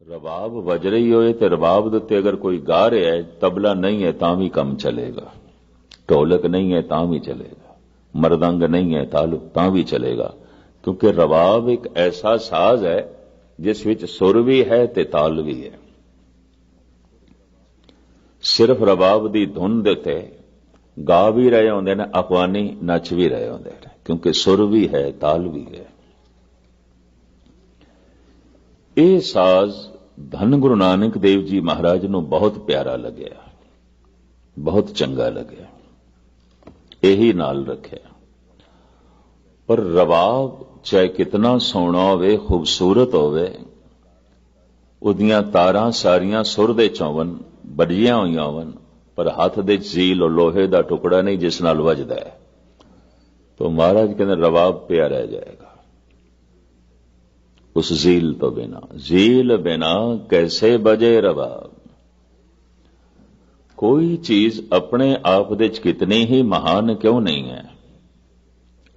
रबाब वज रही होए ते रबाब दे उत्ते अगर कोई गा रहा है, तबला नहीं है तां भी काम चलेगा, ढोलक नहीं है तां भी चलेगा, मरदंग नहीं है तां भी चलेगा, क्योंकि रबाब एक ऐसा साज है जिस विच सुर भी है ते ताल भी है। सिर्फ रबाब दी धुन दे ते गा भी रहे होंदे ने, अफवानी नच भी रहे होंदे ने, क्योंकि सुर भी है ताल भी है। ਇਹ ਸਾਜ਼ ਧੰਨ ਗੁਰੂ ਨਾਨਕ ਦੇਵ ਜੀ ਮਹਾਰਾਜ ਨੂੰ ਬਹੁਤ ਪਿਆਰਾ ਲੱਗਿਆ, ਬਹੁਤ ਚੰਗਾ ਲੱਗਿਆ, ਇਹੀ ਨਾਲ ਰੱਖਿਆ। ਪਰ ਰਬਾਬ ਚਾਹੇ ਕਿਤਨਾ ਸੋਹਣਾ ਹੋਵੇ, ਖੂਬਸੂਰਤ ਹੋਵੇ, ਉਹਦੀਆਂ ਤਾਰਾਂ ਸਾਰੀਆਂ ਸੁਰ ਦੇ ਚੋਵਨ ਵੱਜੀਆਂ ਹੋਈਆਂ ਹੋਵਨ, ਪਰ ਹੱਥ ਦੇ ਜ਼ੀਲ ਲੋਹੇ ਦਾ ਟੁਕੜਾ ਨਹੀਂ ਜਿਸ ਨਾਲ ਵੱਜਦਾ ਹੈ, ਤਾਂ ਮਹਾਰਾਜ ਕਹਿੰਦੇ ਰਬਾਬ ਪਿਆ ਰਹਿ ਜਾਏਗਾ उस झील तो बिना। झील बिना कैसे बजे रबाब। कोई चीज अपने आप दे कितनी ही महान क्यों नहीं है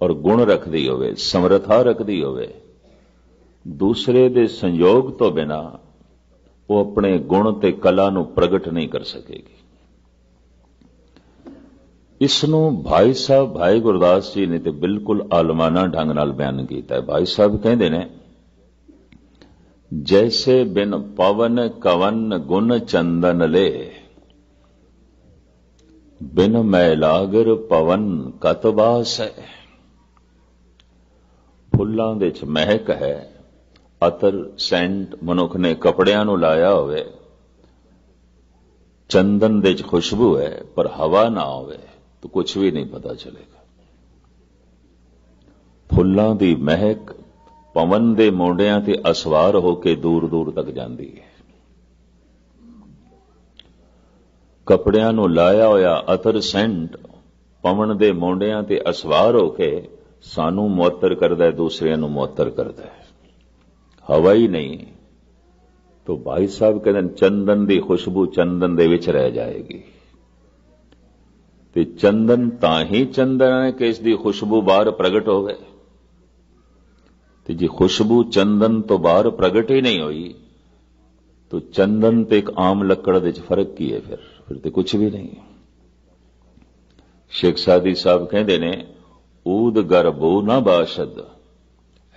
और गुण रखदी होवे, समर्था रखदी होवे, दूसरे दे संयोग तो बिना वो अपने गुण ते कला नूं प्रगट नहीं कर सकेगी। इसनूं भाई साहब भाई गुरदास जी ने ते बिल्कुल आलमाना ढंग नाल बयान कीता है। भाई साहब कहंदे ने, जैसे बिन पवन कवन गुण चंदन ले, बिन मैलागर पवन कतबास है। फुल्लां दे च महक है, अतर सेंट मनुख ने कपड़ियां नूं लाया होवे, चंदन दे च खुशबू है, पर हवा ना होवे तो कुछ भी नहीं पता चलेगा। फुल्लां दी महक पवन दे मोंडियां ते असवार होके दूर दूर तक जांदी है। कपड़ियां नूं लाया होया अतर सेंट पवन दे मोंडियां ते असवार होके सानू मुअत्तर करदा है, दूसरियां नूं मुअत्तर करदा है, हवा ही नहीं। तो भाई साहब कहंदे चंदन दी खुशबू चंदन दे विच रह जाएगी, ते चंदन तां ही चंदन है कि इसदी खुशबू बाहर प्रगट होवे। ते जी खुशबू चंदन तो बाहर प्रगट ही नहीं हुई तो चंदन ते एक आम लकड़ दे फर्क की है? फिर तो कुछ भी नहीं। शेख सादी साहब कहते ने, ऊद गर्भो ना बाशद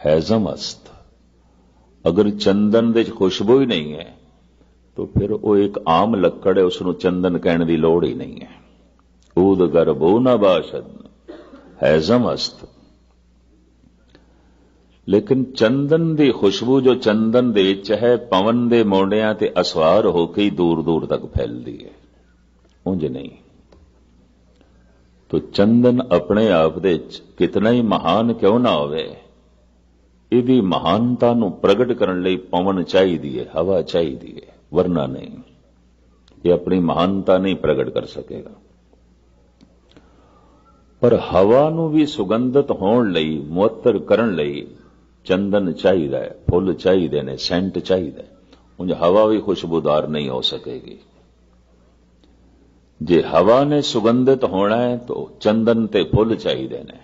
हैजम अस्त। अगर चंदन दे खुशबू ही नहीं है तो फिर वो एक आम लकड़ है, उसनों चंदन कहने की लोड़ ही नहीं है। ऊद गर्भो ना बाशद हैजम अस्त। लेकिन चंदन दी खुशबू जो चंदन दे विच है, पवन दे मोंडियां ते असवार होके ही दूर दूर तक फैलदी है, उंज नहीं। तो चंदन अपने आप दे कितना ही महान क्यों ना होवे, इहदी महानता नूं प्रगट करन लई पवन चाहीदी है, हवा चाहीदी है, वरना नहीं। ये अपनी महानता नहीं प्रगट कर सकेगा। पर हवा नूं भी सुगंधित होण लई, मुअत्तर करन लई चंदन चाहिए, फुल चाहिए ने, सेंट चाहिए। उंज हवा भी खुशबूदार नहीं हो सकेगी। जे हवा ने सुगंधित होना है तो चंदन ते फुल चाहिए ने,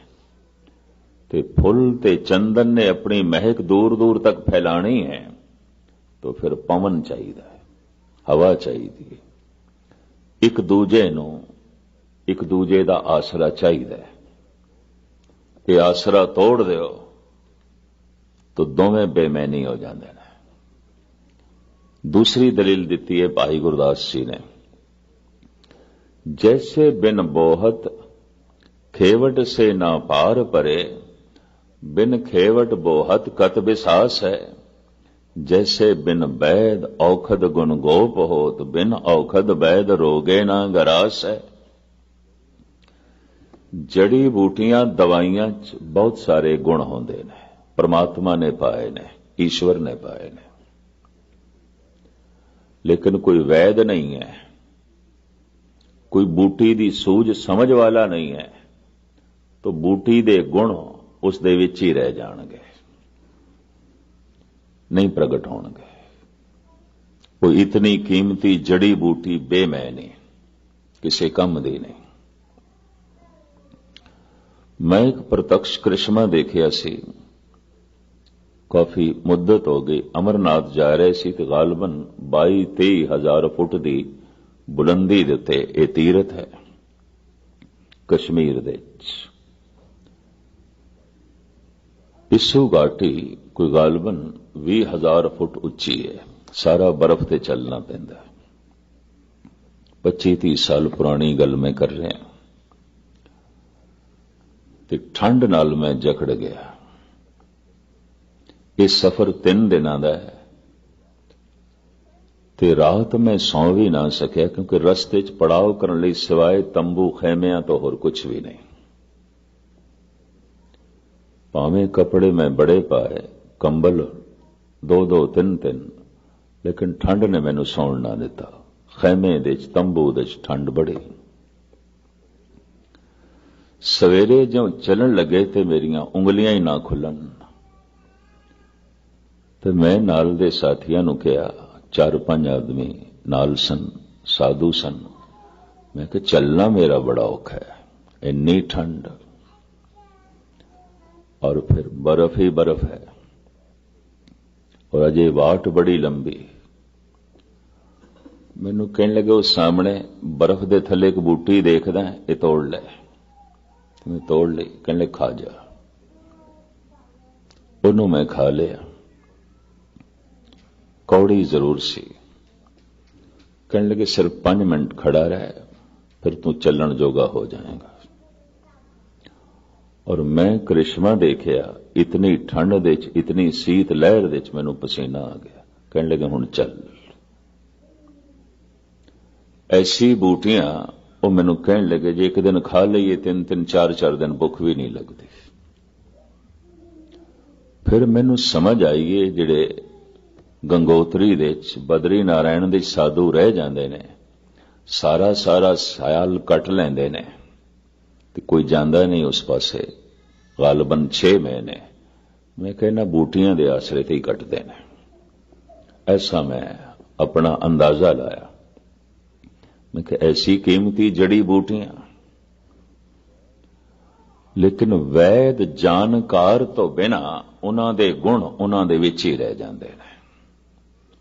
ते फुल ते चंदन ने अपनी महक दूर दूर तक फैलानी है तो फिर पवन चाहिए, हवा चाहिए। एक दूजे नूं एक दूजे दा आसरा चाहिए। ये आसरा तोड़ दिओ तो दोवें बेमैनी हो जाते हैं। दूसरी दलील दी है भाई गुरदास जी ने, जैसे बिन बोहत खेवट से ना पार परे, बिन खेवट बोहत कत विसास है। जैसे बिन वैद औखद गुण गोप होत, बिन औखद वैद रोगे ना गरास है। जड़ी बूटियां दवाइयां च बहुत सारे गुण होंदे ने, परमात्मा ने पाए ने, ईश्वर ने पाए ने, लेकिन कोई वैद नहीं है, कोई बूटी दी सूझ समझ वाला नहीं है, तो बूटी दे गुण उस दे विच ही रह जाणगे, नहीं प्रगट होणगे। कोई इतनी कीमती जड़ी बूटी बेमैनी, किसी कम दी नहीं। मैं एक प्रत्यक्ष करिश्मा देखिया सी। काफी मुद्दत हो गई अमरनाथ जा रहे सी ते गालबन 22-23 हज़ार फुट की बुलंदी दे उत्ते यह तीरथ है कश्मीर दे इस्सू घाटी कोई गालबन 20,000 फुट उच्ची है सारा बर्फ ते चलना पैंदा 25-30 साल पुरानी गल मैं कर रहा ते ठंड नाल मैं जकड़ गया यह सफर 3 दिनों का है ते रात मैं सौ भी ना सकिया क्योंकि रस्ते च पड़ाव करने लई सिवाय तंबू खैमियां तो होर कुछ भी नहीं भावें कपड़े मैं बड़े पाए कंबल 2-2 3-3 लेकिन ठंड ने मैनू सौण ना दिता खैमे दे तंबू दे ठंड बड़ी सवेरे जो चलन लगे ते मेरियां उंगलियां ही ना खुलन तो मैं नाल दे साथियों नूं कहा 4-5 आदमी नाल सन साधु सन मैं कि चलना मेरा बड़ा औखा है इन्नी ठंड और फिर बर्फ ही बर्फ है और अजे वाट बड़ी लंबी मैनू कहने लगे उस सामने बर्फ दे थले एक बूटी देखदा ये तोड़ ले मैं तोड़ ली कहने लगे खा जा उन्हों मैं खा लिया कौड़ी जरूर सी कहने लगे सिर्फ 5 मिनट खड़ा रहे फिर तू चलन जोगा हो जाएगा और मैं करिश्मा देखिया इतनी ठंड दे इतनी सीत लहर दे मैनू पसीना आ गया कहने लगे हुण चल ऐसी बूटियां वो मैनू कहने लगे जे एक दिन खा लीए 3-3 4-4 दिन भुख भी नहीं लगती फिर मैनू समझ आई है जिहड़े गंगोत्री दे बदरी नारायण दे साधु रह जांदे ने सारा साल कट लैंदे ने ते कोई जांदा नहीं उस पासे गालबन 6 महीने मैं कहना बूटियां दे आसरे ते ही कटदे ने ऐसा मैं अपना अंदाजा लाया मैं कि ऐसी कीमती जड़ी बूटियां लेकिन वैद जानकार तो बिना उन्हां दे गुण उन्हां दे विच ही रह जांदे ने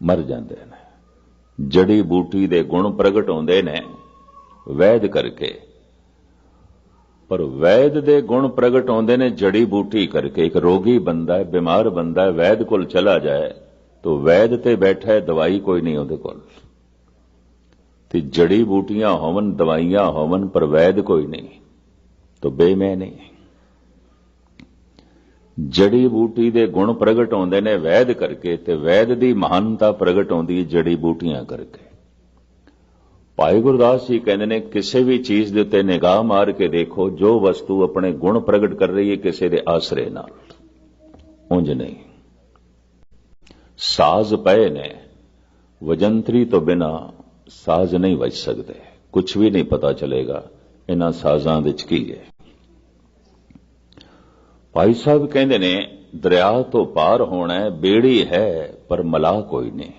मर जाते हैं जड़ी बूटी दे गुण प्रगट होंदे ने वैद करके पर वैद दे गुण प्रगट होंदे ने जड़ी बूटी करके एक रोगी बंदा है बीमार बंदा है वैद कोल चला जाए तो वैद ते बैठा है दवाई कोई नहीं उहदे कोल ते जड़ी बूटियां होवन दवाइयां होवन पर वैद कोई नहीं तो बेमैनी जड़ी बूटी दे गुण प्रगट होंदे ने वैद करके ते वैद दी महानता प्रगट होंदी जड़ी बूटियां करके भाई गुरदास जी कहते ने किसी भी चीज दे उत्ते निगाह मार के देखो जो वस्तु अपने गुण प्रगट कर रही है किसी दे आसरे नाल उंज नहीं साज पए ने वजंतरी तो बिना साज नहीं वज सकते कुछ भी नहीं पता चलेगा इन्हां साजां विच की है भाई साहब कहते ने दरिया तो पार होना है बेड़ी है पर मलाह कोई नहीं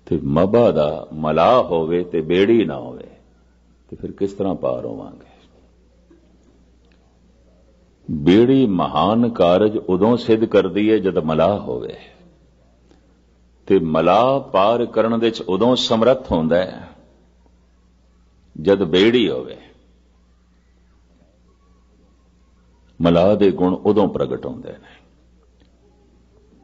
ते मबा दा मलाह होवे ते बेड़ी ना होवे ते फिर किस तरह पार होवांगे बेड़ी महान कारज उदों सिद्ध करदी है जद मलाह होवे ते मलाह पार करन दे च उदों समर्थ होंदा है जद बेड़ी होवे मलाह दे गुण उदों प्रगट होंदे ने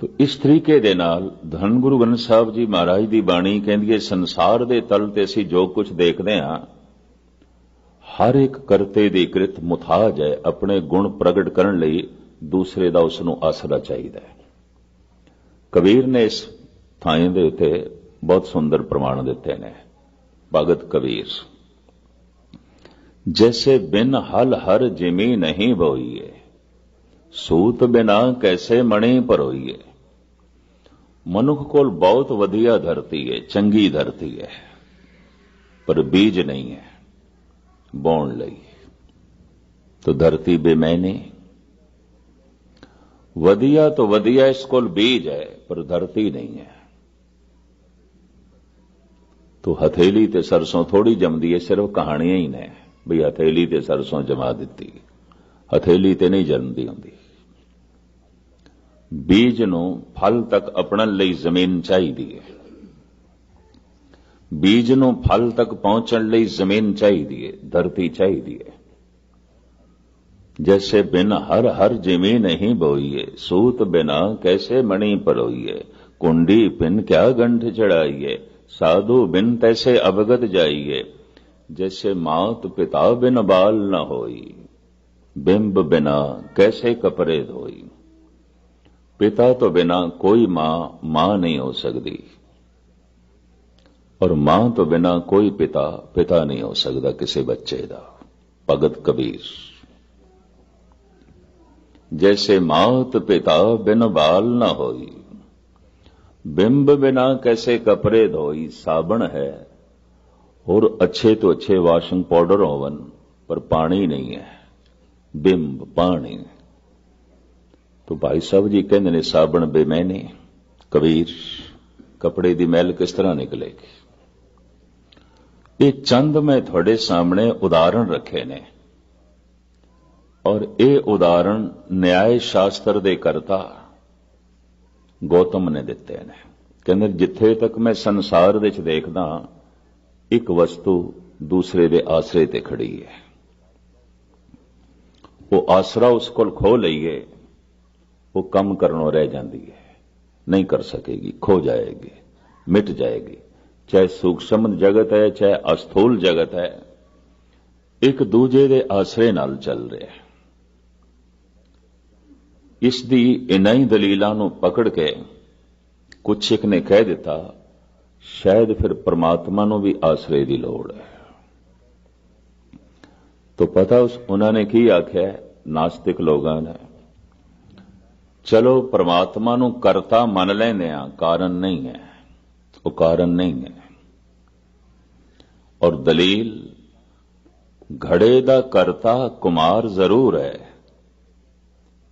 तो इस तरीके दे नाल धन गुरु ग्रंथ साहब जी महाराज दी बाणी कहंदी है संसार दे तल ते असीं जो कुछ देखदे हां हर एक करते दी कृत मुथाज है अपने गुण प्रगट करन लई दूसरे दा उसनूं आसरा चाहीदा है कबीर ने इस थां दे उत्ते बहुत सुंदर प्रमाण दिते ने भगत कबीर जैसे बिन हल हर जिमी नहीं बोईए सूत बिना कैसे मणि परोईए मनुख कोल बहुत वधिया धरती है चंगी धरती है पर बीज नहीं है बोण लई तो धरती बेमैनी वधिया तो वधिया इस कोल बीज है पर धरती नहीं है तो हथेली ते सरसों थोड़ी जमदी है सिर्फ कहानियां ही ने भी हथेली ते सरसों जमा दिती हथेली ते नहीं जमदी होंदी ਬੀਜ ਨੂੰ ਫਲ ਤੱਕ ਅਪਣਨ ਲਈ ਜ਼ਮੀਨ ਚਾਹੀਦੀ ਹੈ। ਬੀਜ ਨੂੰ ਫਲ ਤੱਕ ਪਹੁੰਚਣ ਲਈ ਜ਼ਮੀਨ ਚਾਹੀਦੀ ਹੈ, ਧਰਤੀ ਚਾਹੀਦੀ ਹੈ। जैसे बिन हर हर जिमी नहीं बोइए, सूत बिना कैसे मणि परोइए, कुंडी बिन क्या गंठ चढ़ाइए, साधु बिन तैसे अवगत जाइए, जैसे मात पिता बिन बाल न होई, बिंब बिना कैसे कपड़े धोई। पिता तो बिना कोई मां नहीं हो सकती, और मां तो बिना कोई पिता नहीं हो सकता किसी बच्चे का। भगत कबीर। जैसे मात पिता बिन बाल न होई, बिंब बिना कैसे कपड़े धोई। साबण है और अच्छे तो अच्छे वाशिंग पाउडर होवन, पर पानी नहीं है, बिंब पानी। तो भाई साहब जी कहते ने साबण बेमैनी। कबीर, कपड़े दी मैल किस तरह निकलेगी। ये चंद मैं थोड़े सामने उदाहरण रखे ने, और ये उदाहरण न्याय शास्त्र दे करता गौतम ने दिते ने। कहंदे जिथे तक मैं संसार विच देखदा, एक वस्तु दूसरे दे आसरे ते खड़ी है। वो आसरा उस कोल खो लईए, वो कम करनों रह जाती है, नहीं कर सकेगी, खो जाएगी, मिट जाएगी। चाहे सूक्ष्म जगत है, चाहे अस्थूल जगत है, एक दूजे दे आसरे नाल चल रहे हैं। इस दी इन्हां ही दलीलां नूं पकड़ के कुछ एक ने कह दिता, शायद फिर परमात्मा नूं भी आसरे की लोड़ है। तो पता उन्होंने की आख्या, नास्तिक लोगों ने, चलो परमात्मा नूं करता मन लैंदे हां, कारण नहीं है, वो कारण नहीं है। और दलील, घड़े दा करता कुमार जरूर है,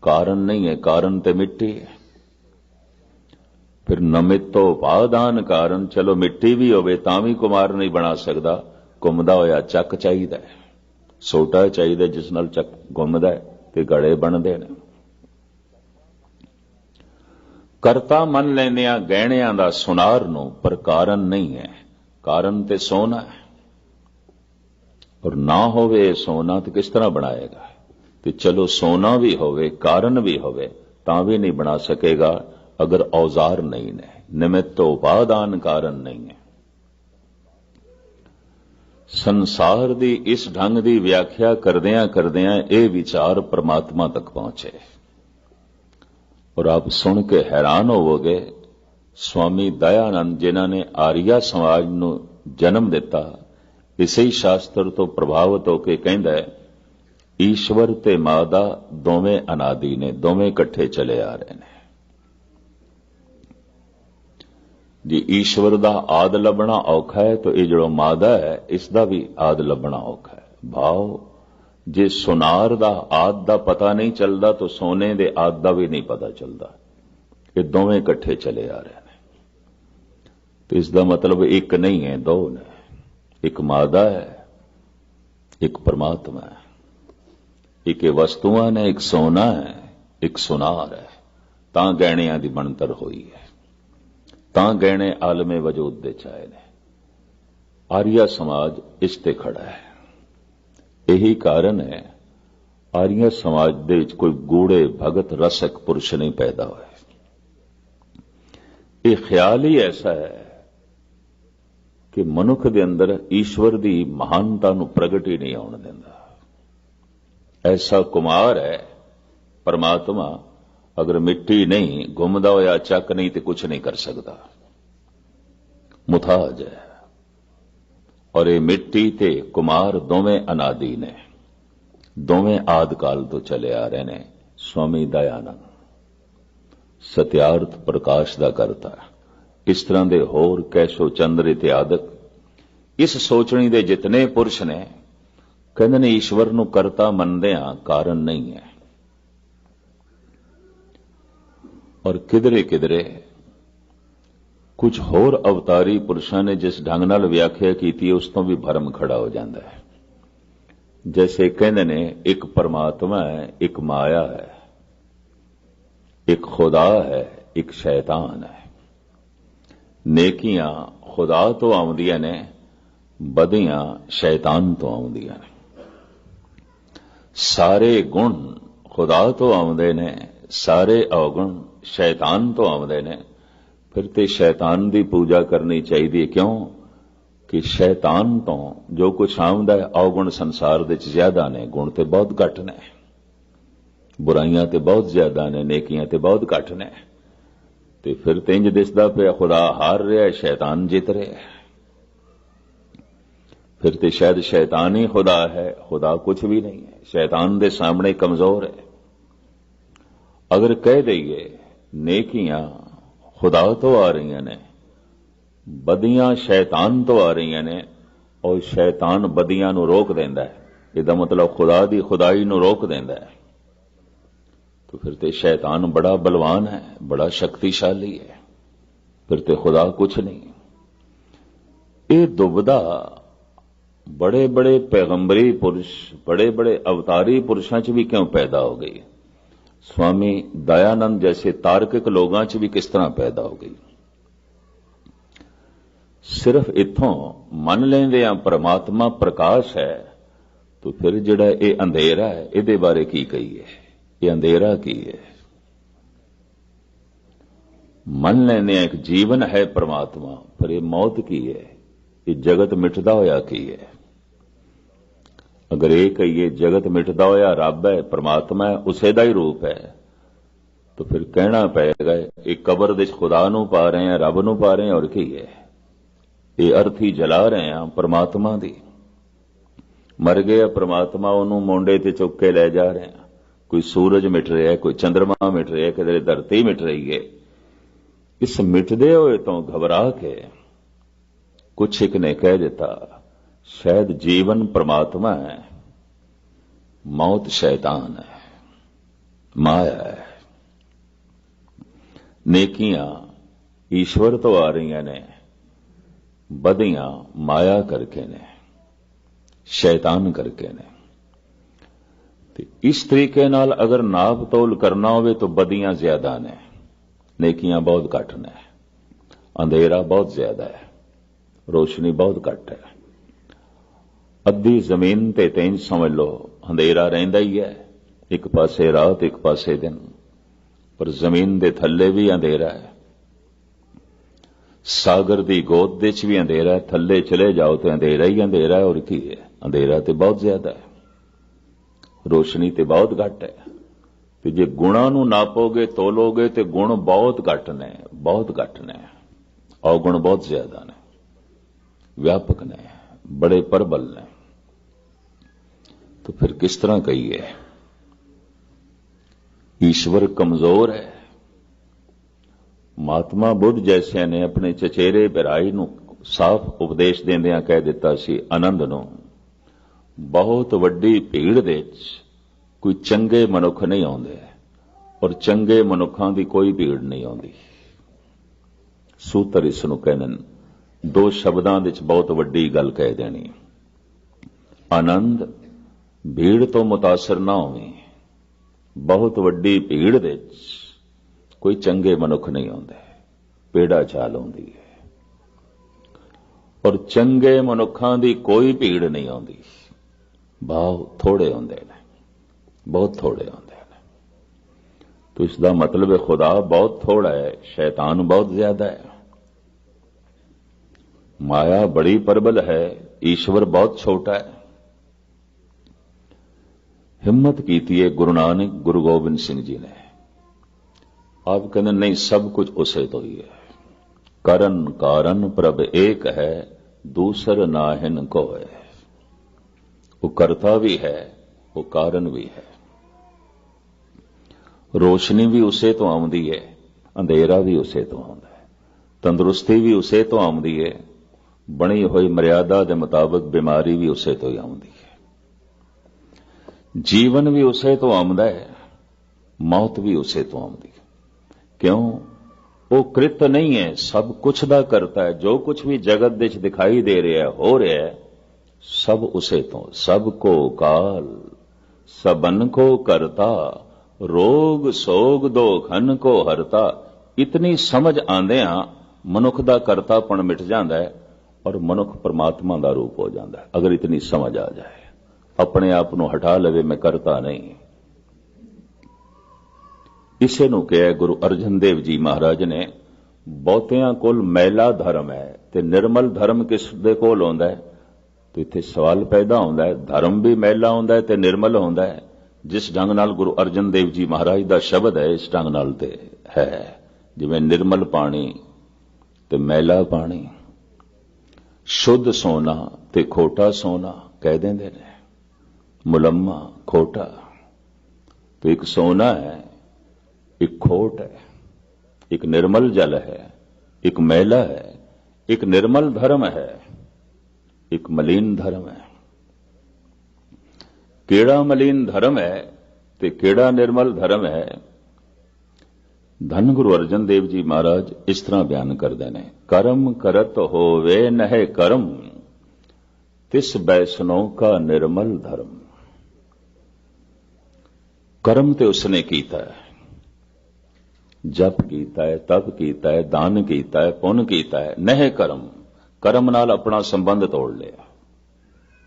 कारण नहीं है, कारण ते मिट्टी है। फिर नमितो उपादान कारण, चलो मिट्टी भी होवे तां भी कुमार नहीं बना सकता, घुमदा होया चक चाहिदा है, सोटा चाहिदा जिस नाल चक घुमदा है ते घड़े बनदे ने। करता मन लैंदे आ गहणियां दा सुनार नूं, पर कारण नहीं है, कारण ते सोना है। और ना होवे सोना तो किस तरह बनाएगा। तो चलो सोना भी होवे, कारण भी होवे, तां भी नहीं बना सकेगा अगर औजार नहीं है, निमित्त उपादान कारण नहीं है। संसार दी इस ढंग दी व्याख्या करदियां करदियां ये विचार परमात्मा तक पहुंचे। और आप सुन के हैरान होवोगे, स्वामी दयानंद जिन्हां ने आर्या समाज नूं जन्म दिता, इसे ही शास्त्र तो प्रभावित होकर कहंदा है, ईश्वर ते मादा दोवें अनादि ने, दोवें इकट्ठे चले आ रहे हैं। जी ईश्वर दा आद लभना औखा है, तो ये जो मादा है इसका भी आद लभना औखा है। भाव, जे सुनार दा आद दा पता नहीं चलता, तो सोने दे आद दा भी नहीं पता चलता। ये दोवें इकट्ठे चले आ रहे हैं। तो इसका मतलब एक नहीं है, दो ने। एक मादा है, एक परमात्मा है। एक वस्तुआं ने, एक सोना है, एक सुनार है। तां गहणियां दी बनतर होई है, तां गहणे आलमे वजूद दे चाहे ने। आर्या समाज इस ते खड़ा है। यही कारण है आर्या समाज दे विच कोई गूढ़े भगत रसक पुरुष नहीं पैदा होए। ये ख्याल ही ऐसा है कि मनुख दे अंदर ईश्वर दी महानता नूं प्रगट ही नहीं होने देंदा। ऐसा कुमार है परमात्मा, अगर मिट्टी नहीं, घुमदा होया चक नहीं, तो कुछ नहीं कर सकता, मुथाज है। और ये मिट्टी ते कुमार दोवें अनादि ने, दोवें आदकाल तो चले आ रहे ने। स्वामी दयानंद सत्यार्थ प्रकाश दा करता। इस तरह दे होर कैशो चंद्र इत्यादक इस सोचनी दे जितने पुरुष ने, कहंदे ने ईश्वर नूं करता मनदे हां, कारण नहीं है। और किधरे किधरे कुछ होर अवतारी पुरुषों ने जिस ढंग नाल व्याख्या की उस तो भी भरम खड़ा हो जाता है। जैसे कहंदे ने एक परमात्मा है, एक माया है, एक खुदा है, एक शैतान है। नेकियां खुदा तो आउंदियां ने, बदियां शैतान तो आउंदियां ने। सारे गुण खुदा तो आउंदे ने, सारे अवगुण शैतान तो आउंदे ने। फिर ते शैतान की पूजा करनी चाहिए। क्यों कि शैतान तो जो कुछ आउंदा है, अवगुण संसार दे ज्यादा ने, गुण ते बहुत घट ने, बुराइयां ते बहुत ज्यादा ने, नेकियां ते बहुत घट ने। ते फिर ते इंज दिसदा पिया खुदा हार रहा है, शैतान जित रहा है। फिर ते शायद शैतान ही खुदा है, खुदा कुछ भी नहीं है, शैतान दे सामने कमजोर है। अगर कह दईए नेकियां खुदा तो आ रही ने, बदियां शैतान तो आ रही ने, और शैतान बदियां नूं रोक देंदा है, इसदा मतलब खुदा दी खुदाई नूं रोक देंदा है। तो फिर ते शैतान बड़ा बलवान है, बड़ा शक्तिशाली है, फिर ते खुदा कुछ नहीं। ये दुविधा बड़े बड़े पैगंबरी पुरुष, बड़े बड़े अवतारी पुरुषों च भी क्यों पैदा हो गई? स्वामी दयानंद जैसे तार्किक लोगों च भी किस तरह पैदा हो गई? सिर्फ इत्थों मन लेंदे आ परमात्मा प्रकाश है, तो फिर जिहड़ा ये अंधेरा है, इहदे बारे की कहीए? ये अंधेरा की है? मन लेने एक जीवन है परमात्मा, पर यह मौत की है, ये जगत मिटदा होया की है। अगर एक कहिए जगत मिटदा होया रब है, परमात्मा है, उसे दा ही रूप है, तो फिर कहना पएगा एक कबर दे खुदा नूं पा रहे हैं, रब नूं पा रहे हैं, और की है? ये अर्थी जला रहे हैं परमात्मा दी। मर गया परमात्मा, उन्होंने मोंडे ते चुक के ले जा रहे हैं। कोई सूरज मिट रहा है, कोई चंद्रमा मिट रहा है, किधरे धरती मिट रही है। इस मिटदे हुए तो घबरा के कुछ एक ने कह दिता, शायद जीवन परमात्मा है, मौत शैतान है, माया है। नेकियां ईश्वर तो आ रही ने, बदियां माया करके ने, शैतान करके ने। इस तरीके नाल अगर नाप तोल करना होवे तो बदियां ज्यादा ने, नेकियां बहुत घट ने, अंधेरा बहुत ज्यादा है, रोशनी बहुत घट है। अद्धी जमीन ते तेज समझ लो अंधेरा रहिंदा ही है, एक पासे रात एक पासे दिन, पर जमीन दे थल्ले भी अंधेरा है। सागर दी गोद दे च भी अंधेरा है, थल्ले चले जाओ तो अंधेरा ही अंधेरा है, और की है? अंधेरा तो बहुत ज्यादा है, रोशनी तो बहुत घट है। तो जे गुणा नूं नापोगे तोलोगे तो गुण बहुत घट ने, बहुत घट ने, अवगुण बहुत ज्यादा ने, व्यापक ने, बड़े प्रबल ने। तो फिर किस तरह कहिए ईश्वर कमजोर है? महात्मा बुद्ध जैसे ने अपने चचेरे बिराई नूं साफ उपदेश देंदियां कह दिता सी, आनंद नूं, बहुत वड्डी भीड़ दे कोई चंगे मनुख नहीं आउंदे, और चंगे मनुखां दी कोई भीड़ नहीं आउंदी। सूत्र इस नूं कहने, दो शब्दां विच बहुत वड्डी गल कह देनी, आनंद भीड़ तो मुतासर ना होवे, बहुत वड्डी भीड़ दे कोई चंगे मनुख नहीं आउंदे, पेड़ा चाल आउंदी है, और चंगे मनुखां दी कोई भीड़ नहीं आउंदी। भाव थोड़े आउंदे ने, बहुत थोड़े आउंदे ने। तो इसका मतलब है खुदा बहुत थोड़ा है, शैतान बहुत ज्यादा है, माया बड़ी प्रबल है, ईश्वर बहुत छोटा है। हिम्मत कीती है गुरु नानक गुरु गोबिंद सिंह जी ने। आप कहते नहीं, सब कुछ उसे तो ही है, करन कारण प्रभ एक है, दूसर नाहिन को है। वो करता भी है, वो कारण भी है। रोशनी भी उसे तो आउंदी है, अंधेरा भी उसे तो आउंदा है, तंदुरुस्ती भी उसे तो आउंदी है, बनी हुई मर्यादा के मुताबिक बीमारी भी उसे तो ही आउंदी है, जीवन भी उसे तो आउंदा है, मौत भी उसे तो आउंदी है। क्यों? वो कृत नहीं है, सब कुछ दा करता है। जो कुछ भी जगत विच दिखाई दे रहा है, हो रहा है, सब उसे तो। सबको काल सबन को करता, रोग सोग दो खन को हरता। इतनी समझ आंदियां मनुख दा करतापण मिट जांदा है और मनुख परमात्मा दा रूप हो जांदा है। अगर इतनी समझ आ जाए, अपने आप नूं हटा लवे मैं करता नहीं। इसे नूं कहा गुरु अर्जन देव जी महाराज ने, बहुतियां कोल मैला धर्म है ते निर्मल धर्म किस दे कोल आउंदा है। तो इत्थे सवाल पैदा होंदा है, धर्म भी मैला होंदा है ते निर्मल होंदा है। जिस ढंग नाल गुरु अर्जन देव जी महाराज दा शब्द है, इस ढंग नाल ते है जिवें निर्मल पानी ते मैला पानी, शुद्ध सोना ते खोटा सोना कह देंदे ने, मुलम्मा खोटा। तो एक सोना है, एक खोट है, एक निर्मल जल है, एक मैला है, एक निर्मल धर्म है, एक मलिन धर्म है। केड़ा मलिन धर्म है ते केड़ा निर्मल धर्म है, धन गुरु अर्जन देव जी महाराज इस तरह बयान करते हैं। कर्म करत होवे नह कर्म, तिस बैसनो का निर्मल धर्म। कर्म ते उसने कीता है, जप कीता है, तप कीता है, दान कीता है, पुण्य कीता है। नह कर्म, कर्म नाल अपना संबंध तोड़ लिया।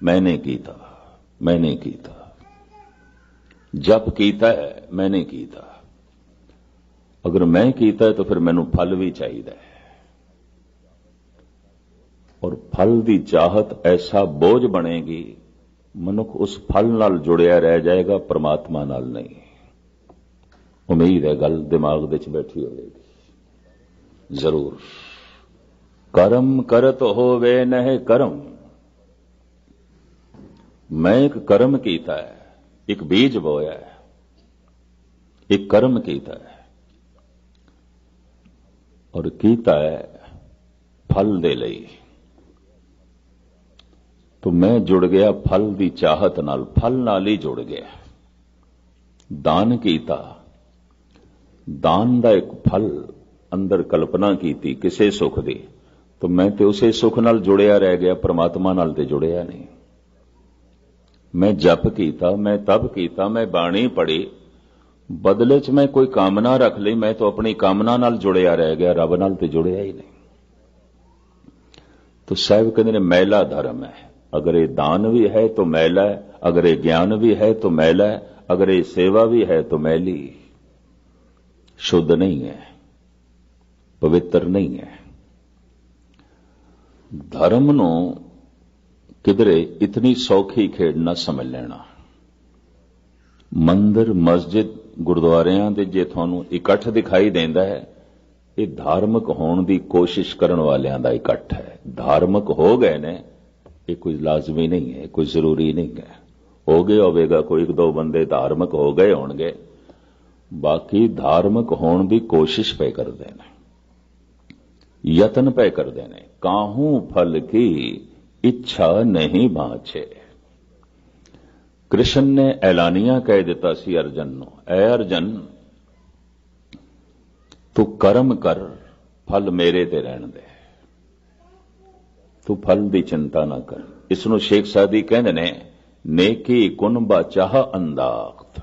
मैंने कीता, मैंने कीता। जप कीता है, मैंने कीता। अगर मैं कीता है तो फिर मैनू फल भी चाहिए। और फल की चाहत ऐसा बोझ बनेगी, मनुख उस फल नाल जुड़िया रह जाएगा, परमात्मा नाल नहीं। उम्मीद है गल दिमाग विच बैठी होगी जरूर। कर्म करत होवे नह कर्म, मैं एक कर्म कीता है, एक बीज बोया है, एक कर्म कीता है और कीता है फल दे लई। तो मैं जुड़ गया फल की चाहत नाल, फल नाल ही जुड़ गया। दान कीता, दान का एक फल अंदर कल्पना कीती किसे सुख दी, तो मैं तो उसे सुख नाल जुड़िया रह गया, परमात्मा नाल ते जुड़िया नहीं। मैं जप कीता, मैं तप कीता, मैं बाणी पढ़ी, बदले च मैं कोई कामना रख ली, मैं तो अपनी कामना नाल जुड़िया रह गया, रब नाल ते जुड़िया ही नहीं। तो साहिब कहते ने मैला धर्म है। अगर ये दान भी है तो मैला है, अगर ये ज्ञान भी है तो मैला है, अगर ये सेवा भी है तो मैली, शुद्ध नहीं है, पवित्र नहीं है। धर्म नू किधरे इतनी सौखी खेड ना समझ लेना। मंदिर मस्जिद गुरुद्वारियां दे जे थानू इकट्ठ दिखाई देंदा है, ये धार्मिक होने की कोशिश करने वालियां दा इकट्ठ है। धार्मिक हो गए ने, ये कोई लाजमी नहीं है, कोई जरूरी नहीं है। हो गए होवेगा कोई एक दो बंदे धार्मिक हो गए होंगे, बाकी धार्मिक होने की कोशिश पे करते हैं, यत्न पे करते हैं। काहू फल की इच्छा नहीं बाँचे। कृष्ण ने ऐलानिया कह दिता सी अर्जन नूं, ऐ अर्जन तू कर्म कर, फल मेरे ते रहन दे, तू फल की चिंता ना कर। इसनूं शेख सादी कहंदे ने, नेकी कुन चाह अंदाख्त,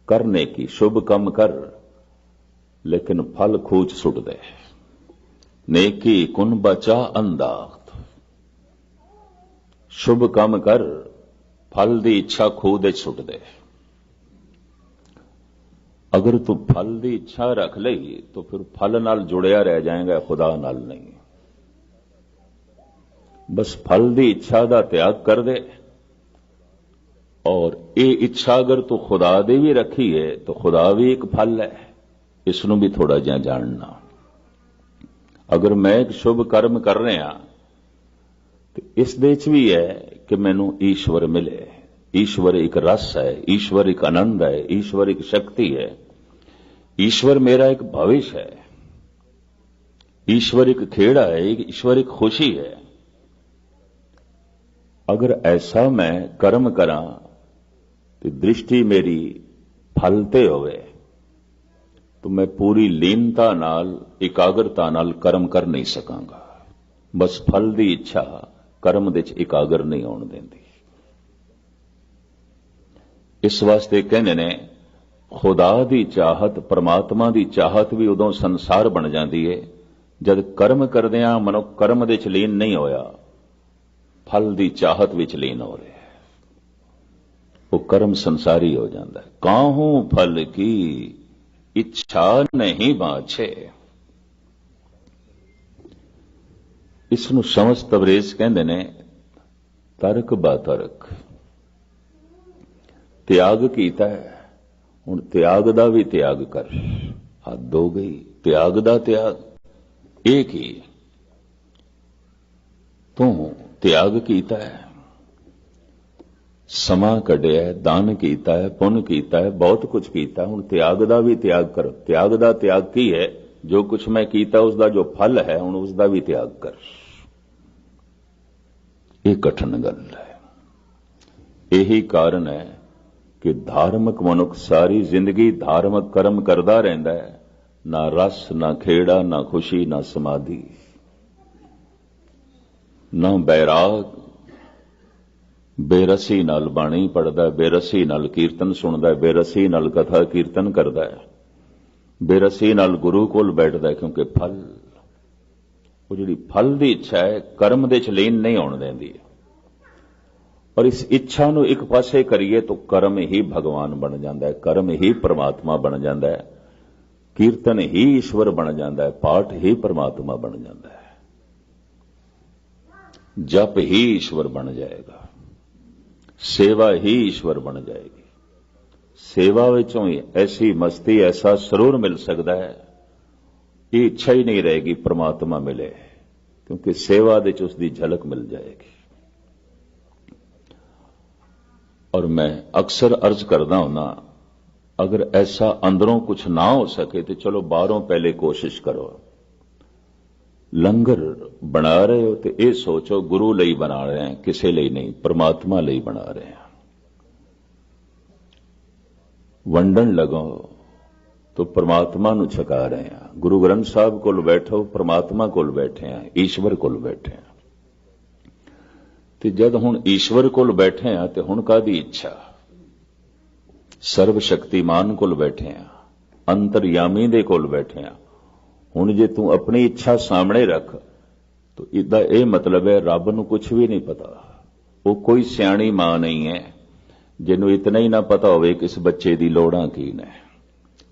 करने की शुभ कम कर लेकिन फल खूच सुट दे। नेकी कुन चाह अंदाख्त, शुभ कम कर, फल की इच्छा खूह दे सुट दे। अगर तू फल की इच्छा रख लई तो फिर फल नाल जुड़िया रह जाएगा, खुदा नाल नहीं। बस फल की इच्छा का त्याग कर दे। और ये इच्छा अगर तू खुदा दी भी रखी है तो खुदा भी एक फल है, इसनों भी थोड़ा जिहा जानना। अगर मैं एक शुभ कर्म कर रहा तो इस दे च भी है कि मैनू ईश्वर मिले। ईश्वर एक रस है, ईश्वर एक आनंद है, ईश्वर एक शक्ति है, ईश्वर मेरा एक भविष्य है, ईश्वर एक खेड़ा है, ईश्वर एक खुशी है। अगर ऐसा मैं कर्म करा तो दृष्टि मेरी फलते होवे तो मैं पूरी लीनता नाल, एकाग्रता नाल कर्म कर नहीं सकांगा। बस फल की इच्छा कर्म दे च एकाग्र नहीं होने देंदी। इस वास्ते कहने ने, खुदा की चाहत, परमात्मा की चाहत भी उदों संसार बन जाती है जद कर्म करदियां मनुख कर्म दे च लीन नहीं होया, फल की चाहत विच लीन हो रहा है। वो कर्म संसारी हो जाता है। काहू फल की इच्छा नहीं बाछे। इसनूं समझ तबरेज कहंदे ने तरक बा तरक। त्याग कीता है, हुण त्याग दा भी त्याग कर। हद हो गई। त्याग दा त्याग एक ही। तू त्याग कीता है, समा कढ़िया है, दान कीता है, पुण्य कीता है, बहुत कुछ कीता। हुण त्याग दा भी त्याग कर। त्याग दा त्याग की है? जो कुछ मैं कीता उसका जो फल है हुण उसका भी त्याग कर। ये कठिन गल है। यही कारण है कि धार्मिक मनुख सारी जिंदगी धार्मिक कर्म करता रहता है, ना रस, ना खेड़ा, ना खुशी, ना समाधि, ना बैराग। बेरसी नाल बाणी पढ़दा, बेरसी नाल कीर्तन सुनदा, बेरसी नाल कथा कीर्तन करदा है, बेरसी नाल गुरु कोल बैठदा है। क्योंकि फल, वो जिहड़ी फल की इच्छा है कर्म दे च लीन नहीं होण देंदी। और इस इच्छा नूं एक पासे करिए तो कर्म ही भगवान बन जाता है, कर्म ही परमात्मा बन जाता है, कीर्तन ही ईश्वर बन जाता है, पाठ ही परमात्मा बन जाता है, जप ही ईश्वर बन जाएगा, सेवा ही ईश्वर बन जाएगी। सेवा विचों ही ऐसी मस्ती, ऐसा सरूर मिल सकता है, ये इच्छा ही नहीं रहेगी परमात्मा मिले, क्योंकि सेवा दे च उसकी झलक मिल जाएगी। और मैं अक्सर अर्ज करदा हुंदा, अगर ऐसा अंदरों कुछ ना हो सके तो चलो बाहरों पहले कोशिश करो। लंगर बना रहे हो तो ये सोचो गुरु ਲਈ बना रहे हैं, किसी ਲਈ नहीं, परमात्मा ਲਈ बना रहे हैं। वंडन लगो तो परमात्मा नूं छका रहे हैं। गुरु ग्रंथ साहब कोल बैठो, परमात्मा कोल बैठे हैं, ईश्वर कोल बैठे हैं। ते जद हुण ईश्वर कोल बैठे हैं तो हुण कादी इच्छा? सर्व शक्तिमान कोल बैठे हैं, अंतरयामी दे कोल बैठे हैं। हुण जे तू अपनी इच्छा सामने रख तो इदा यह मतलब है रब नूं कुछ भी नहीं पता। वो कोई सियाणी मां नहीं है जिन्हों इतना ही ना पता होवे कि इस बच्चे दी लोड़ां की ने।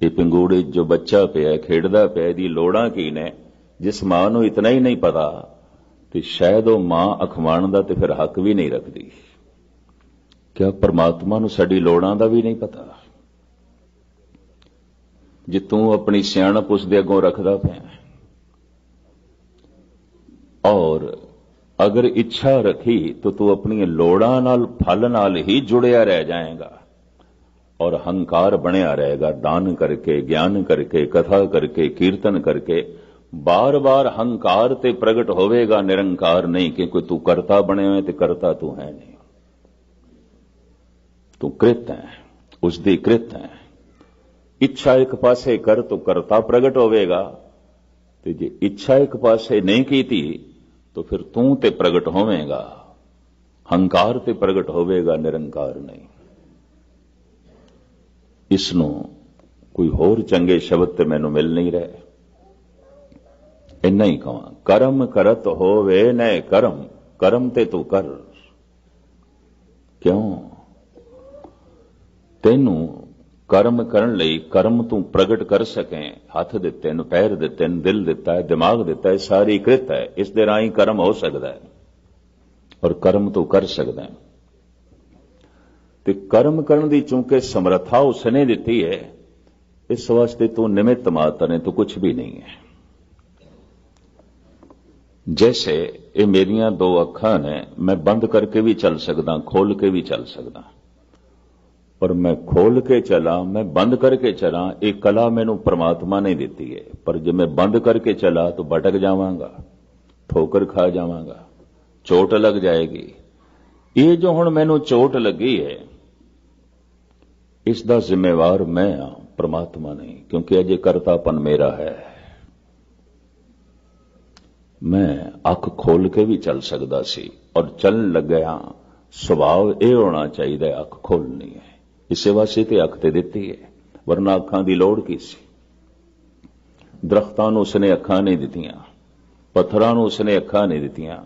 ये पिंगूड़े जो बच्चा पिया खेडदा पिया दी लोड़ां की ने, जिस मां नूं इतना ही नहीं पता तो शायद वो मां अखवाण दा ते फिर हक भी नहीं रखती। क्या परमात्मा नूं साडी लोड़ां दा भी नहीं पता? जे तू अपनी सियाणप उसदे अगों रखदा पिया, और अगर इच्छा रखी तो तू अपनी लोड़ां नाल फल नाल ही जुड़िया रह जाएगा और हंकार बनिया रहेगा। दान करके, ज्ञान करके, कथा करके, कीर्तन करके बार बार हंकार ते प्रगट होवेगा, निरंकार नहीं। क्योंकि तू करता बने हुए तो करता तू है नहीं, तू कृत है, उसदी कृत है। इच्छा एक पासे कर तो करता प्रगट होवेगा, तो जे इच्छा एक पासे नहीं कीती तो फिर तू ते प्रगट होवेगा, हंकार ते प्रगट होवेगा, निरंकार नहीं। इसनों कोई होर चंगे शब्द ते मैनू मिल नहीं रहे। इन्ना ही कहां, कर्म करत होवे न कर्म, कर्म ते तू कर। क्यों? तेनू कर्म करन लई, कर्म तू प्रगट कर सके, हथ दिते न, पैर दिते न, दिल दिता है, दिमाग दिता है, सारी कृत है। इस दे राही कर्म हो सकता है और कर्म तू कर सकता है। ते कर्म करन दी चूंकि समर्था उसने दिती है, इस वास्ते तू निमित्त मात्र है, तो कुछ भी नहीं है। जैसे ये मेरियां दो अखां ने, मैं बंद करके भी चल सकदा, खोल के भी चल सकदा, और मैं खोल के चला, मैं बंद करके चला, एक कला मैनू परमात्मा ने दी है। पर जब मैं बंद करके चला तो भटक जावांगा, ठोकर खा जावांगा, चोट लग जाएगी। ये जो हुण मैनू चोट लगी है, इसका जिम्मेवार मैं हाँ, परमात्मा नहीं। क्योंकि अजे करतापन मेरा है। मैं अख खोल के भी चल सकता सी और चलन लग गया। सुभाव यह होना चाहिए अख खोलनी है, इसे वास्ते ते अख ते दिती है। ਵਰਨਾ ਅੱਖਾਂ ਦੀ ਲੋੜ ਕੀ ਸੀ। ਦਰਖਤਾਂ ਨੂੰ ਉਸਨੇ ਅੱਖਾਂ ਨਹੀਂ ਦਿੱਤੀਆਂ, ਪੱਥਰਾਂ ਨੂੰ ਉਸਨੇ ਅੱਖਾਂ ਨਹੀਂ ਦਿੱਤੀਆਂ।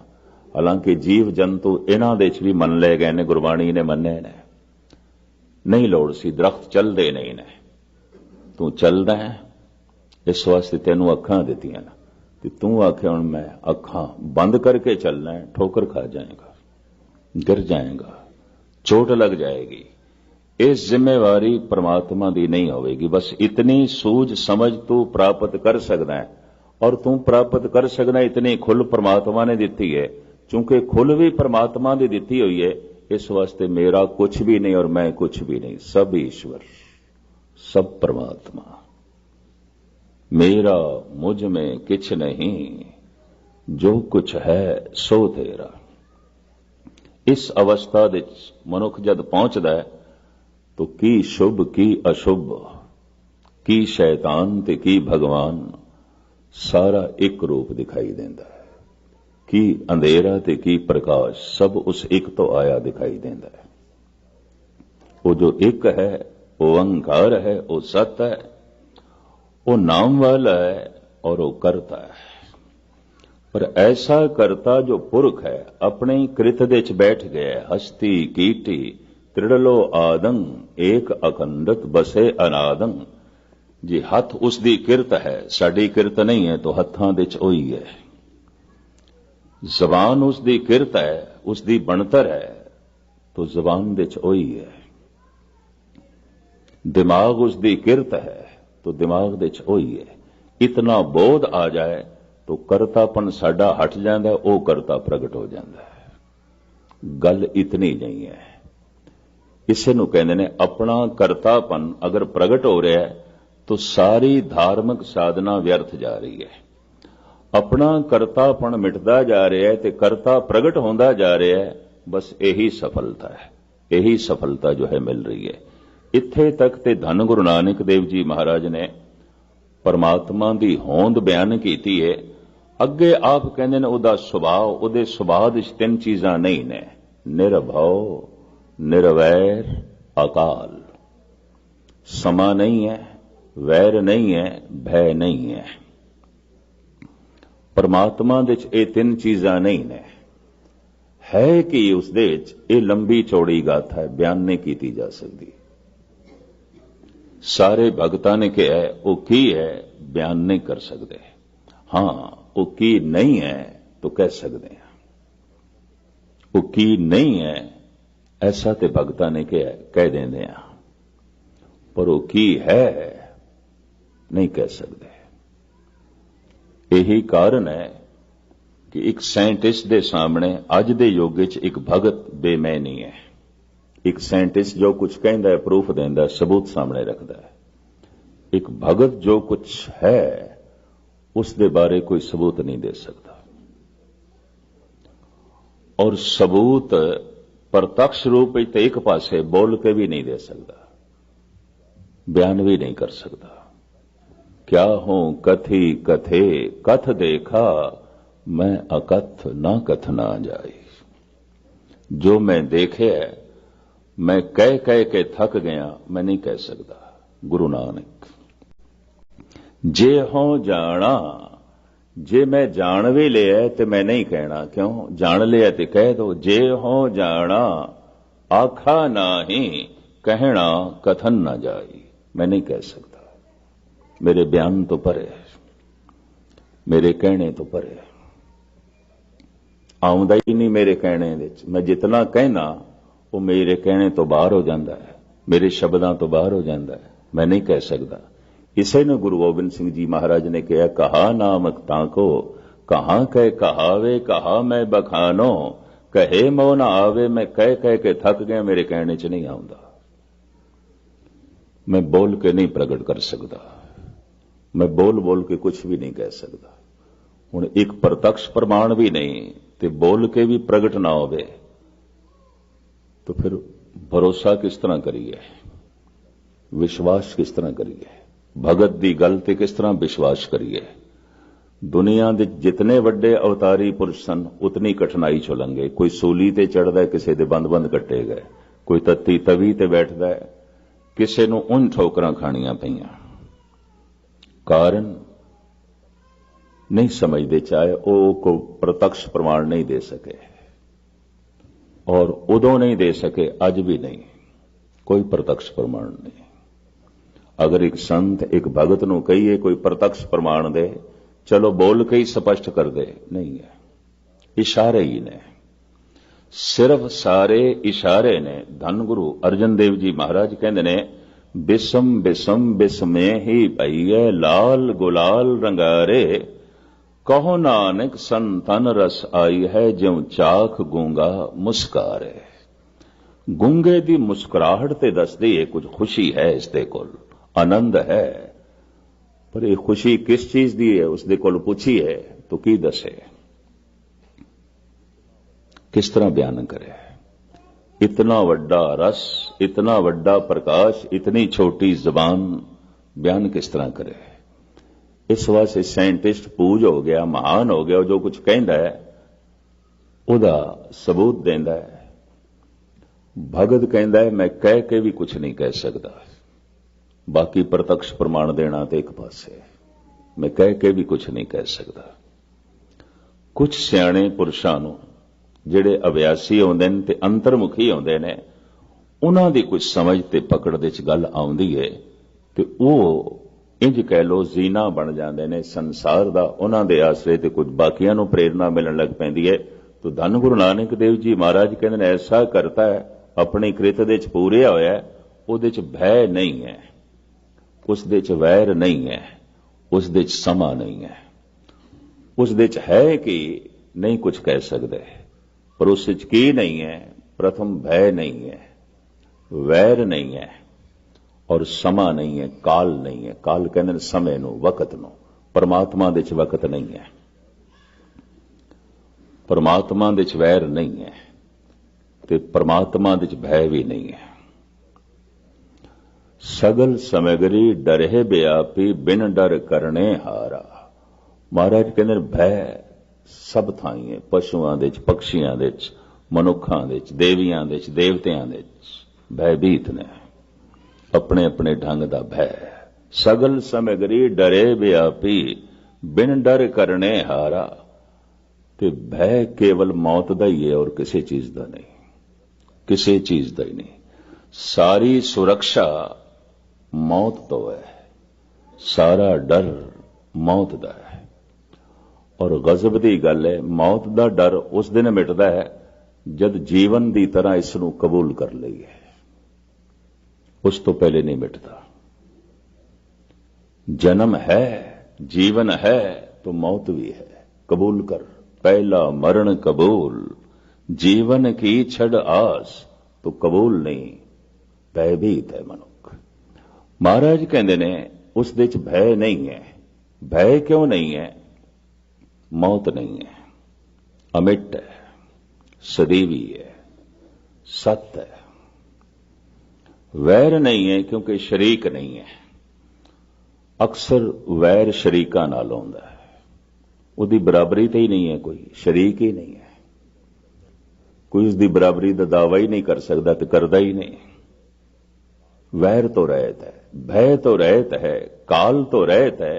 ਹਾਲਾਂਕਿ ਜੀਵ ਜੰਤੂ ਇਹਨਾਂ ਦੇ ਚ ਵੀ ਮੰਨ ਲਏ ਗਏ ਨੇ, ਗੁਰਬਾਣੀ ਨੇ ਮੰਨੇ ਨੇ। ਨਹੀਂ ਲੋੜ ਸੀ, ਦਰਖਤ ਚੱਲਦੇ ਨਹੀਂ ਨੇ, ਤੂੰ ਚੱਲਦਾ ਹੈ, ਇਸ ਵਾਸਤੇ ਤੈਨੂੰ ਅੱਖਾਂ ਦਿੱਤੀਆਂ ਨੇ। ਤੇ ਤੂੰ ਆਖਿਆ ਹੁਣ ਮੈਂ ਅੱਖਾਂ ਬੰਦ ਕਰਕੇ ਚੱਲਣਾ ਹੈ, ਠੋਕਰ ਖਾ ਜਾਏਗਾ, ਗਿਰ ਜਾਏਗਾ, ਚोट लग जाएगी। इस जिम्मेवारी परमात्मा दी नहीं होगी। बस इतनी सूझ समझ तू प्राप्त कर सकता है, और तू प्राप्त कर सकना इतनी खुल परमात्मा ने दी है। चूंकि खुल भी परमात्मा ने दी हुई है, इस वास्ते मेरा कुछ भी नहीं और मैं कुछ भी नहीं, सब ईश्वर, सब परमात्मा। मेरा मुझ में किछ नहीं, जो कुछ है सो तेरा। इस अवस्था दे मनुख जद पहुंचदा है तो की शुभ की अशुभ, की शैतान ते की भगवान, सारा एक रूप दिखाई देंदा है। की अंधेरा ते की प्रकाश, सब उस एक तो आया दिखाई देंदा है। वो जो एक है, वो ओंकार है, वो सत है, वो नाम वाला है और वो करता है। पर ऐसा करता जो पुरख है, अपने कृत दे च बैठ गया। हस्ती कीटी त्रिड़लो आदं, एक अखंडत बसे अनादं। जी हथ उसकी किरत है, साड़ी किरत नहीं है तो हत्थां दे च ओही है। जबान उसकी किरत है, उसकी बनतर है तो जबान दे च ओही है। दिमाग उसकी किरत है तो दिमाग दे च ओही है। इतना बोध आ जाए तो करतापन साडा हट जाता है, वो करता प्रगट हो जाता है। गल इतनी नहीं है। इसे नूं कहंदे ने अपना करतापन अगर प्रगट हो रहा है तो सारी धार्मिक साधना व्यर्थ जा रही है। अपना करतापन मिटदा जा रहा है तो करता प्रगट होंदा जा रहा है, बस यही सफलता है, यही सफलता जो है मिल रही है। इत्थे तक ते धन गुरु नानक देव जी महाराज ने परमात्मा की होंद बयान की है। अगे आप कहते ने उहदा सुभाव, उहदे सुभाव विच तीन चीजां नहीं ने, निरभव, निरवैर, अकाल। समा नहीं है, वैर नहीं है, भय नहीं है। परमात्मा दे च ये तीन चीजां नहीं ने। है कि उसदे च ये लंबी चौड़ी गाथा है, बयान नहीं की जा सकती। सारे भगतां ने कहा है, वो की है बयान नहीं कर सकते। हां, वो की नहीं है तो कह सकते हैं। वो की नहीं है ऐसा तो भगतां ने कह देंगे हैं, पर वो की है नहीं कह सकते। यही कारण है कि एक साइंटिस्ट के सामने अज दे युग च एक भगत बेमैनी है। एक साइंटिस्ट जो कुछ कहता है, प्रूफ देंदा है, सबूत सामने रखता है। एक भगत जो कुछ है उसके बारे कोई सबूत नहीं दे सकता, और सबूत प्रत्यक्ष रूप तो एक पासे बोल के भी नहीं दे सकता, बयान भी नहीं कर सकता। क्या हूं कथी कथे, कथ देखा मैं अकथ ना कथ ना जाई। जो मैं देखे मैं कह कह के थक गया, मैं नहीं कह सकता। गुरु नानक जे हो जाना, जे मैं जान भी लिया तो मैं नहीं कहना। क्यों? जान लिया तो कह दो। जे हो जाना आखा ना ही, कहना कथन ना जाई। मैं नहीं कह सकता, मेरे बयान तो परे, मेरे कहने तो परे, आउंदा ही नहीं मेरे कहने विच। मैं जितना कहना वो मेरे कहने तो बाहर हो जाता है, मेरे शब्दां तो बाहर हो जाता है, मैं नहीं कह सकता। इसे ने गुरु गोबिंद सिंह जी महाराज ने कहा, कहा नामक ताको कहां कह कहावे, कहा मैं बखानो, कहे मो ना आवे, मैं कह कह के थक गया, मेरे कहने च नहीं आउंदा। मैं बोल के नहीं प्रगट कर सकता, मैं बोल बोल के कुछ भी नहीं कह सकता। हुण एक प्रत्यक्ष प्रमाण भी नहीं ते बोल के भी प्रगट ना होवे तो फिर भरोसा किस तरह करिए, विश्वास किस तरह करिए, भगत दी गल ते किस तरह विश्वास करिए। दुनिया दे जितने वड्डे अवतारी पुरुष सन उतनी कठिनाई चो लंघे। कोई सूली ते चढ़दा है, किसी दे बंद बंद कट्टे गए, कोई तत्ती तवी ते बैठदा है, ਕਿਸੇ ਨੂੰ ਉਨ ਠੋਕਰਾਂ ਖਾਣੀਆਂ ਪਈਆਂ। ਕਾਰਨ ਨਹੀਂ ਸਮਝਦੇ, ਚਾਹੇ ਉਹ ਕੋਈ ਪ੍ਰਤੱਖ ਪ੍ਰਮਾਣ ਨਹੀਂ ਦੇ ਸਕੇ, ਔਰ ਉਦੋਂ ਨਹੀਂ ਦੇ ਸਕੇ, ਅੱਜ ਵੀ ਨਹੀਂ, ਕੋਈ ਪ੍ਰਤੱਖ ਪ੍ਰਮਾਣ ਨਹੀਂ। ਅਗਰ ਇੱਕ ਸੰਤ ਇੱਕ ਭਗਤ ਨੂੰ ਕਹੀਏ ਕੋਈ ਪ੍ਰਤੱਖ ਪ੍ਰਮਾਣ ਦੇ, ਚਲੋ ਬੋਲ ਕੇ ਹੀ ਸਪਸ਼ਟ ਕਰ ਦੇ, ਨਹੀਂ ਹੈ, ਇਸ਼ਾਰੇ ਹੀ ਨੇ, ਸਿਰਫ ਸਾਰੇ ਇਸ਼ਾਰੇ ਨੇ। ਧੰਨ ਗੁਰੂ ਅਰਜਨ ਦੇਵ ਜੀ ਮਹਾਰਾਜ ਕਹਿੰਦੇ ਨੇ, ਬਿਸਮ ਬਿਸਮ ਬਿਸਮੇ ਹੀ ਭਈਏ ਲਾਲ ਗੁਲਾਲ ਰੰਗਾਰੇ, ਕਹੋ ਨਾਨਕ ਸੰਤਨ ਰਸ ਆਈ ਹੈ ਜਿਉ ਚਾਖ ਗੂੰਗਾ ਮੁਸਕਾਰੇ। ਗੂੰਗੇ ਦੀ ਮੁਸਕਰਾਹਟ ਤੇ ਦੱਸਦੀ ਹੈ ਕੁਝ ਖੁਸ਼ੀ ਹੈ, ਇਸ ਦੇ ਕੋਲ ਆਨੰਦ ਹੈ, ਪਰ ਇਹ ਖੁਸ਼ੀ ਕਿਸ ਚੀਜ਼ ਦੀ ਹੈ, ਉਸ ਦੇ ਕੋਲ ਪੁੱਛੀਏ ਤਾਂ ਕੀ ਦੱਸੇ, किस तरह बयान करे। इतना वड्डा रस, इतना वड्डा प्रकाश, इतनी छोटी जबान बयान किस तरह करे। इस वास्ते साइंटिस्ट पूज हो गया, महान हो गया, जो कुछ कहता है उदा सबूत देंदा है। भगत कहता है मैं कह के भी कुछ नहीं कह सकता, बाकी प्रत्यक्ष प्रमाण देना तो एक पासे, मैं कह के भी कुछ नहीं कह सकता। कुछ सियाणे पुरुषां नूं ਜਿਹੜੇ ਅਭਿਆਸੀ ਆਉਂਦੇ ਨੇ ਤੇ ਅੰਤਰਮੁਖੀ ਆਉਂਦੇ ਨੇ, ਉਹਨਾਂ ਦੀ ਕੁਝ ਸਮਝ ਤੇ ਪਕੜ ਦੇ ਚ ਗੱਲ ਆਉਂਦੀ ਹੈ ਤੇ ਉਹ ਇੰਜ ਕਹਿ ਲੋ ਜ਼ੀਨਾ ਬਣ ਜਾਂਦੇ ਨੇ ਸੰਸਾਰ ਦਾ, ਉਹਨਾਂ ਦੇ ਆਸਰੇ ਤੇ ਕੁਝ ਬਾਕੀਆਂ ਨੂੰ ਪ੍ਰੇਰਨਾ ਮਿਲਣ ਲੱਗ ਪੈਂਦੀ ਹੈ। तो धन गुरु नानक देव जी महाराज कहते हैं ऐसा करता है अपनी कृत दे च पूरिया होया, उहदे च भय नहीं है, उसदे च वैर नहीं है, उसदे च समा नहीं है, उसदे च है कि नहीं कुछ कह सकते, पर उस की नहीं है। प्रथम भय नहीं है, वैर नहीं है और समा नहीं है, काल नहीं है। काल कहते समय नूं, वकत नूं। परमात्मा दे च वकत नहीं है, परमात्मा दे च वैर नहीं है ते परमात्मा दे च भय भी नहीं है। सगल समगरी डरे व्यापी बिन डर करने हारा। महाराज कहते भय सब थाई है, पशुआं दे च, पक्षियां दे च, मनुखां दे च, देवियां दे च, देवतियां दे च भयभीत ने, अपने अपने ढंग दा भय। सगल समगरी डरे व्यापी बिन डर करने हारा। ते भय केवल मौत दा ही है और किसी चीज दा नहीं, किसी चीज दा ही नहीं। सारी सुरक्षा मौत तो है, सारा डर मौत दा है। और गजब दी गल है, मौत दा डर उस दिन मिटदा है जद जीवन दी तरह इसनूं कबूल कर लईए, उस तो पहले नहीं मिटदा। जन्म है, जीवन है तो मौत भी है, कबूल कर। पहला मरण कबूल, जीवन की छड़ आस तो कबूल नहीं, भयभीत है मनुख। महाराज कहते ने उस दे च भय नहीं है। भय क्यों नहीं है? मौत नहीं है, अमिट है, सदैवी है, सत्य है। वैर नहीं है क्योंकि शरीक नहीं है। अक्सर वैर शरीका नाल होंदा है, उसकी बराबरी तो ही नहीं है, कोई शरीक ही नहीं है, कोई उसकी बराबरी का दावा ही नहीं कर सकता तो करता ही नहीं। वैर तो रहत है, भय तो रहत है, काल तो रहत है।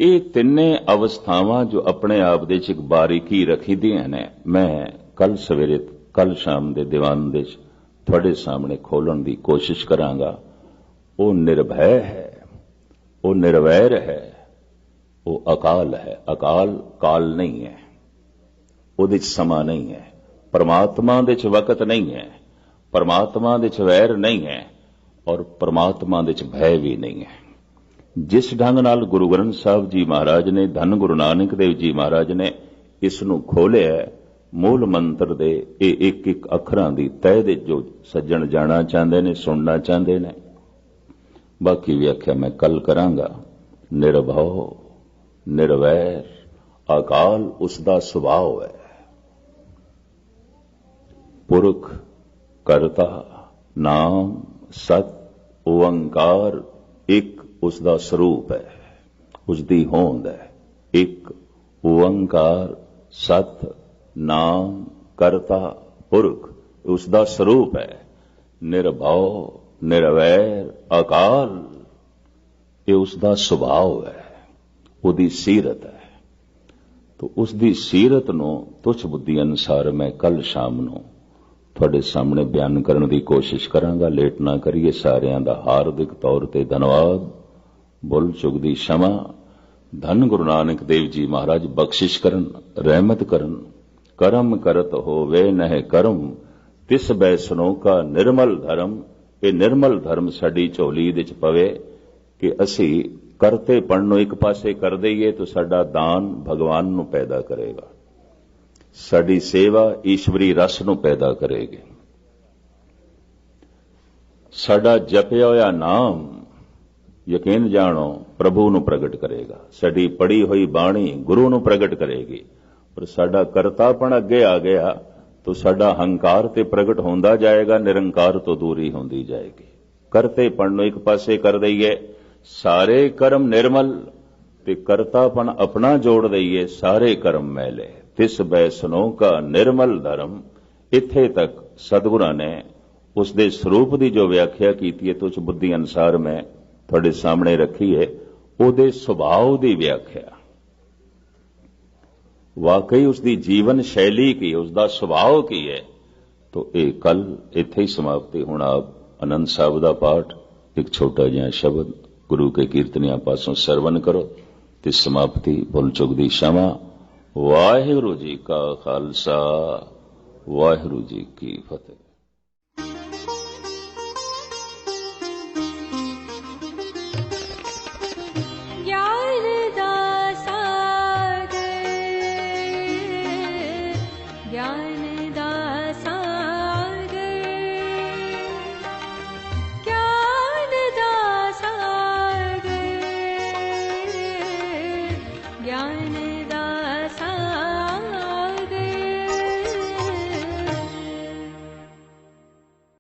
ये तिन्ने अवस्थावां जो अपने आप दे एक बारीकी रखी दियां ने, मैं कल सवेरे कल शाम दे दीवान दे थोड़े सामने खोलन की कोशिश करांगा। वो निर्भय है, वो निर्वैर है, वो अकाल है। अकाल काल नहीं है, उहदे च समा नहीं है। परमात्मा दे च वकत नहीं है, परमात्मा दे च वैर नहीं है और परमात्मा दे च भय भी नहीं है। जिस ढंग नाल गुरु ग्रंथ साहब जी महाराज ने, धन गुरु नानक देव जी महाराज ने इसनूं खोलिया, मूल मंत्र दे एक एक अखरां दी तह दे जो सज्जण जाना चाहते ने, सुनना चाहते ने, बाकी व्याख्या मैं कल करांगा। निर्भव, निर्वैर, अकाल उसका सुभाव है। पुरख, करता, नाम, सत, ओंकार एक उसका स्वरूप है, उसकी होंद है। एक ओंकार, सत, नाम, करता, पुरख उसका स्वरूप है। निर्भव, ਨਿਰਵੈਰ ਅਕਾਲ, ਇਹ ਉਸ ਦਾ ਸੁਭਾਅ ਹੈ, ਉਹਦੀ ਸੀਰਤ ਹੈ। ਤੋ ਉਸ ਦੀ ਸੀਰਤ ਨੂੰ ਤੁਛ ਬੁੱਧੀ ਅਨੁਸਾਰ ਮੈਂ ਕੱਲ ਸ਼ਾਮ ਨੂੰ ਤੁਹਾਡੇ ਸਾਹਮਣੇ ਬਿਆਨ ਕਰਨ ਦੀ ਕੋਸ਼ਿਸ਼ ਕਰਾਂਗਾ। ਲੇਟ ਨਾ ਕਰੀਏ। ਸਾਰਿਆਂ ਦਾ ਹਾਰਦਿਕ ਤੌਰ ਤੇ ਧੰਨਵਾਦ। ਭੁੱਲ ਚੁੱਕ ਦੀ क्षमा। ਧੰਨ ਗੁਰੂ ਨਾਨਕ ਦੇਵ ਜੀ ਮਹਾਰਾਜ ਬਖਸ਼ਿਸ਼ ਕਰਨ, ਰਹਿਮਤ ਕਰਨ। ਕਰਮ ਕਰਤ ਹੋਵੇ ਨਹਿ ਕਰਮ, ਤਿਸ ਬੈਸਨੋ ਕਾ ਨਿਰਮਲ ਧਰਮ। ਇਹ ਨਿਰਮਲ ਧਰਮ ਸਾਡੀ ਝੋਲੀ ਦੇ ਚ ਪਵੇ ਕਿ ਅਸੀਂ ਕਰਤੇ ਪਣ ਨੂੰ ਇੱਕ ਪਾਸੇ ਕਰ ਦਈਏ ਤਾਂ ਸਾਡਾ ਦਾਨ ਭਗਵਾਨ ਨੂੰ ਪੈਦਾ ਕਰੇਗਾ, ਸਾਡੀ ਸੇਵਾ ਈਸ਼ਵਰੀ ਰਸ ਨੂੰ ਪੈਦਾ ਕਰੇਗੀ, ਸਾਡਾ ਜਪਿਆ ਹੋਇਆ ਨਾਮ ਯਕੀਨ ਜਾਣੋ ਪ੍ਰਭੂ ਨੂੰ ਪ੍ਰਗਟ ਕਰੇਗਾ, ਸਾਡੀ ਪੜੀ ਹੋਈ ਬਾਣੀ ਗੁਰੂ ਨੂੰ ਪ੍ਰਗਟ ਕਰੇਗੀ। ਪਰ ਸਾਡਾ ਕਰਤਾਪਣ ਅੱਗੇ ਆ ਗਿਆ ਤਾਂ ਸਾਡਾ ਹੰਕਾਰ ਤੇ ਪ੍ਰਗਟ ਹੁੰਦਾ ਜਾਏਗਾ, ਨਿਰੰਕਾਰ ਤੋਂ ਦੂਰੀ ਹੁੰਦੀ ਜਾਏਗੀ। ਕਰਤੇ ਪਣ ਨੂੰ ਇੱਕ ਪਾਸੇ ਕਰ ਦਈਏ, ਸਾਰੇ ਕਰਮ ਨਿਰਮਲ, ਤੇ ਕਰਤਾਪਣ ਆਪਣਾ ਜੋੜ ਦਈਏ, ਸਾਰੇ ਕਰਮ ਮੈਲੇ। ਤਿਸ ਬੈਸਨੋ ਕਾ ਨਿਰਮਲ ਧਰਮ। ਇੱਥੇ ਤੱਕ ਸਤਿਗੁਰਾਂ ਨੇ ਉਸ ਦੇ ਸਰੂਪ ਦੀ ਜੋ ਵਿਆਖਿਆ ਕੀਤੀ ਹੈ ਤੁਛ ਬੁੱਧੀ ਅਨੁਸਾਰ ਮੈਂ ਤੁਹਾਡੇ ਸਾਹਮਣੇ ਰੱਖੀ ਹੈ, ਉਹਦੇ ਸੁਭਾਅ ਦੀ ਵਿਆਖਿਆ। ਵਾਕਈ ਉਸ ਦੀ ਜੀਵਨ ਸ਼ੈਲੀ ਕੀ, ਉਸ ਦਾ ਸੁਭਾਅ ਕੀ ਹੈ। ਤੋ ਇਹ ਕੱਲ ਇੱਥੇ ਹੀ ਸਮਾਪਤੀ। ਹੁਣ ਆਪ ਆਨੰਦ ਸਾਹਿਬ ਦਾ ਪਾਠ ਇੱਕ ਛੋਟਾ ਜਿਹਾ ਸ਼ਬਦ ਗੁਰੂ ਕੇ ਕੀਰਤਨੀਆਂ ਪਾਸੋਂ ਸਰਵਨ ਕਰੋ ਤੇ ਸਮਾਪਤੀ। ਭੁੱਲ ਚੁੱਕ ਦੀ क्षमा। ਵਾਹਿਗੁਰੂ ਜੀ ਕਾ ਖਾਲਸਾ, ਵਾਹਿਗੁਰੂ ਜੀ ਕੀ ਫਤਿਹ।